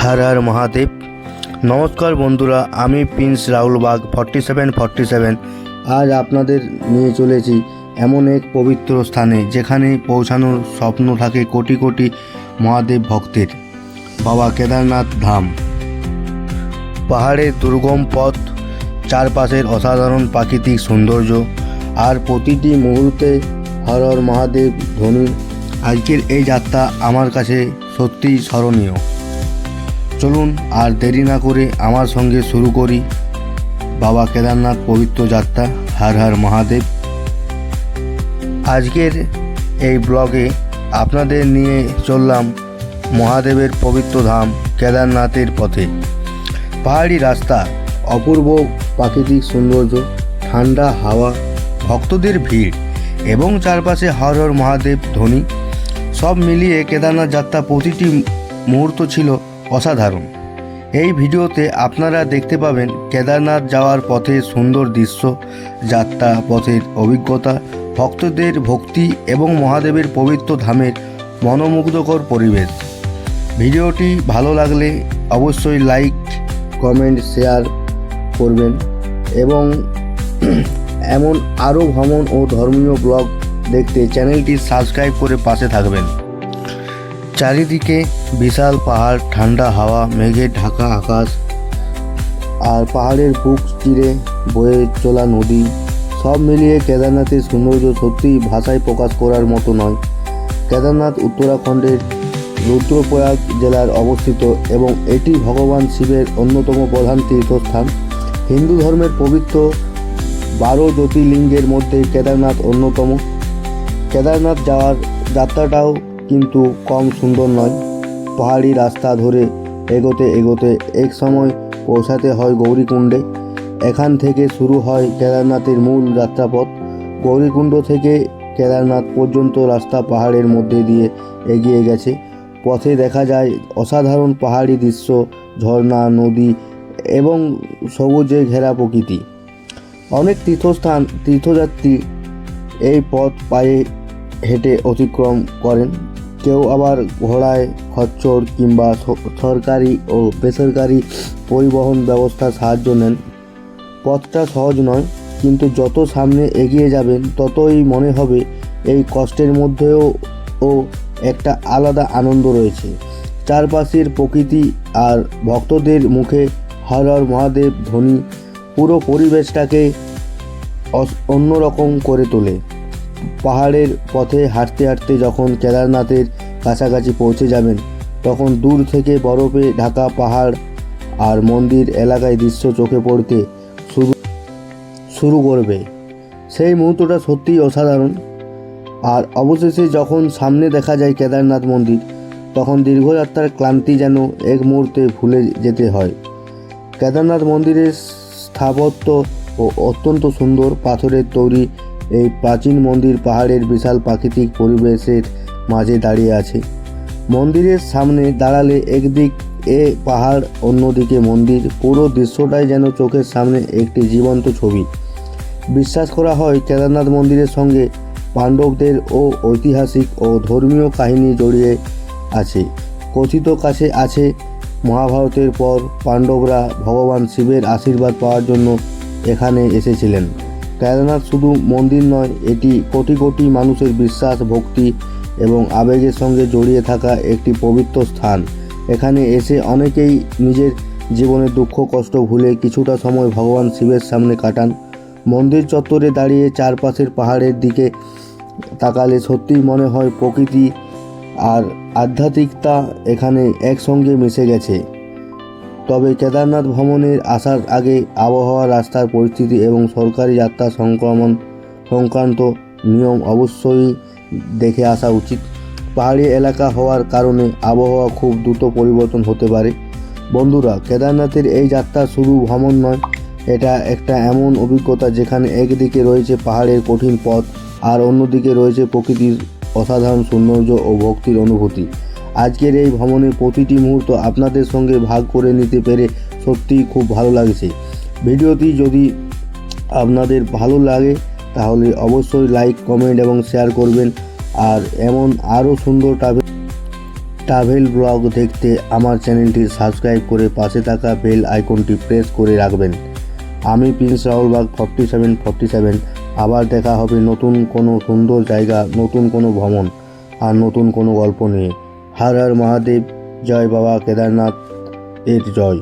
हर हर महादेव। नमस्कार बंधुरा, आमी प्रिंस राहुल बाग 4747 आज आपनादेर निये चलेছি एमन एक पवित्र स्थाने जेखाने पौঁছানোর स्वप्न थाके कोटी कोटी महादेव भक्तेर, बाबा केदारनाथ धाम। पहाड़े दुर्गम पथ, चारपाशेर असाधारण प्राकृतिक सौंदर्य और प्रतिटी मुहूर्ते हर हर महादेव ध्वनि। आजकेर এই যাত্রা আমার কাছে সত্যিই স্মরণীয়। চলুন আর দেরি না করে আমার সঙ্গে শুরু করি বাবা কেদারনাথ পবিত্র যাত্রা। হর হর মহাদেব। আজকের এই ব্লগে আপনাদের নিয়ে চললাম মহাদেবের পবিত্র ধাম কেদারনাথের পথে। পাহাড়ি রাস্তা, অপূর্ব প্রাকৃতিক সৌন্দর্য, ঠান্ডা হাওয়া, ভক্তদের ভিড় এবং চারপাশে হর হর মহাদেব ধ্বনি, সব মিলিয়ে কেদারনাথ যাত্রা প্রতিটি মুহূর্ত ছিল অসাধারণ। এই ভিডিওতে আপনারা দেখতে পাবেন কেদারনাথ যাওয়ার পথে সুন্দর দৃশ্য, যাত্রা পথের অভিজ্ঞতা, ভক্তদের ভক্তি এবং মহাদেবের পবিত্র ধামের মনোমুগ্ধকর পরিবেশ। ভিডিওটি ভালো লাগলে অবশ্যই লাইক, কমেন্ট, শেয়ার করবেন এবং এমন আরও ভ্রমণ ও ধর্মীয় ব্লগ দেখতে চ্যানেলটি সাবস্ক্রাইব করে পাশে থাকবেন। চারিদিকে বিশাল পাহাড়, ঠান্ডা হাওয়া, মেঘে ঢাকা আকাশ আর পাহাড়ের বুক চিরে বয়ে চলা নদী, সব মিলিয়ে কেদারনাথের সৌন্দর্য সত্যিই ভাষায় প্রকাশ করার মতো নয়। কেদারনাথ উত্তরাখণ্ডের রুদ্রপ্রয়াগ জেলার অবস্থিত এবং এটি ভগবান শিবের অন্যতম প্রধান তীর্থস্থান। হিন্দু ধর্মের পবিত্র 12 জ্যোতির্লিঙ্গের মধ্যে কেদারনাথ অন্যতম। কেদারনাথ যাওয়ার যাত্রাটাও কিন্তু কম সুন্দর নয়। পাহাড়ি রাস্তা ধরে এগোতে এগোতে এক সময় পৌঁছাতে হয় গৌরীকুণ্ডে। এখান থেকে শুরু হয় কেদারনাথের মূল যাত্রাপথ। গৌরীকুণ্ড থেকে কেদারনাথ পর্যন্ত রাস্তা পাহাড়ের মধ্যে দিয়ে এগিয়ে গেছে। পথে দেখা যায় অসাধারণ পাহাড়ি দৃশ্য, ঝর্ণা, নদী এবং সবুজে ঘেরা প্রকৃতি। অনেক তীর্থযাত্রী এই পথ পায়ে হেঁটে অতিক্রম করেন, কেউ আবার ঘোড়ায়, খচ্চর কিংবা সরকারি ও বেসরকারি পরিবহন ব্যবস্থার সাহায্য নেন। পথটা সহজ নয়, কিন্তু যত সামনে এগিয়ে যাবেন ততই মনে হবে এই কষ্টের মধ্যেও একটা আলাদা আনন্দ রয়েছে। চারপাশের প্রকৃতি আর ভক্তদের মুখে হর হর মহাদেব ধ্বনি পুরো পরিবেশটাকে অন্যরকম করে তোলে। পাহাড়ের পথে হাঁটতে হাঁটতে যখন কেদারনাথের কাছাকাছি পৌঁছে যাবেন, তখন দূর থেকে বরফে ঢাকা পাহাড় আর মন্দির এলাকায় দৃশ্য চোখে পড়তে শুরু করবে। সেই মুহূর্তটা সত্যিই অসাধারণ। আর অবশেষে যখন সামনে দেখা যায় কেদারনাথ মন্দির, তখন দীর্ঘযাত্রার ক্লান্তি যেন এক মুহূর্তে ভুলে যেতে হয়। কেদারনাথ মন্দিরের স্থাপত্য ও অত্যন্ত সুন্দর। পাথরের তৈরি এই প্রাচীন মন্দির পাহাড়ের বিশাল প্রাকৃতিক পরিবেশের মাঝে দাঁড়িয়ে আছে। মন্দিরের সামনে দাঁড়ালে একদিক পাহাড়, অন্যদিকে মন্দির, পুরো দৃশ্যটাই যেন চোখের সামনে একটি জীবন্ত ছবি। বিশ্বাস করা হয় কেদারনাথ মন্দিরের সঙ্গে পাণ্ডবদের ঐতিহাসিক ও ধর্মীয় কাহিনী জড়িয়ে আছে। কথিত কাছে আছে মহাভারতের পর পাণ্ডবরা ভগবান শিবের আশীর্বাদ পাওয়ার জন্য এখানে এসেছিলেন। কেদারনাথ শুধু মন্দির নয়, এটি কোটি কোটি মানুষের বিশ্বাস, ভক্তি এবং আবেগের সঙ্গে জড়িয়ে থাকা একটি পবিত্র স্থান। এখানে এসে অনেকেই নিজের জীবনের দুঃখ কষ্ট ভুলে কিছুটা সময় ভগবান শিবের সামনে কাটান। মন্দির চত্বরে দাঁড়িয়ে চারপাশের পাহাড়ের দিকে তাকালে সত্যিই মনে হয় প্রকৃতি আর আধ্যাত্মিকতা এখানে একসঙ্গে মিশে গেছে। তবে কেদারনাথ ভ্রমণের আসার আগে আবহাওয়া, রাস্তার পরিস্থিতি এবং সরকারি যাত্রা সংক্রান্ত নিয়ম অবশ্যই দেখে আসা উচিত। পাহাড়ি এলাকা হওয়ার কারণে আবহাওয়া খুব দ্রুত পরিবর্তন হতে পারে। বন্ধুরা, কেদারনাথের এই যাত্রা শুধু ভ্রমণ নয়, এটা একটা এমন অভিজ্ঞতা যেখানে একদিকে রয়েছে পাহাড়ের কঠিন পথ আর অন্যদিকে রয়েছে প্রকৃতির অসাধারণ সৌন্দর্য ও ভক্তির অনুভূতি। আজকের এই ভ্রমণের প্রতিটি মুহূর্ত আপনাদের সঙ্গে ভাগ করে নিতে পেরে সত্যিই খুব ভালো লাগছে। ভিডিওটি যদি আপনাদের ভালো লাগে তাহলে অবশ্যই লাইক, কমেন্ট এবং শেয়ার করবেন। আর এমন আরও সুন্দর ট্রাভেল ব্লগ দেখতে আমার চ্যানেলটি সাবস্ক্রাইব করে পাশে থাকা বেল আইকনটি প্রেস করে রাখবেন। আমি প্রিন্স রাহুল বাগ 4747 আবার দেখা হবে নতুন কোনো সুন্দর জায়গা, নতুন কোনো ভ্রমণ আর নতুন কোনো গল্প নিয়ে। হর হর মহাদেব, জয় বাবা কেদারনাথ এর জয়।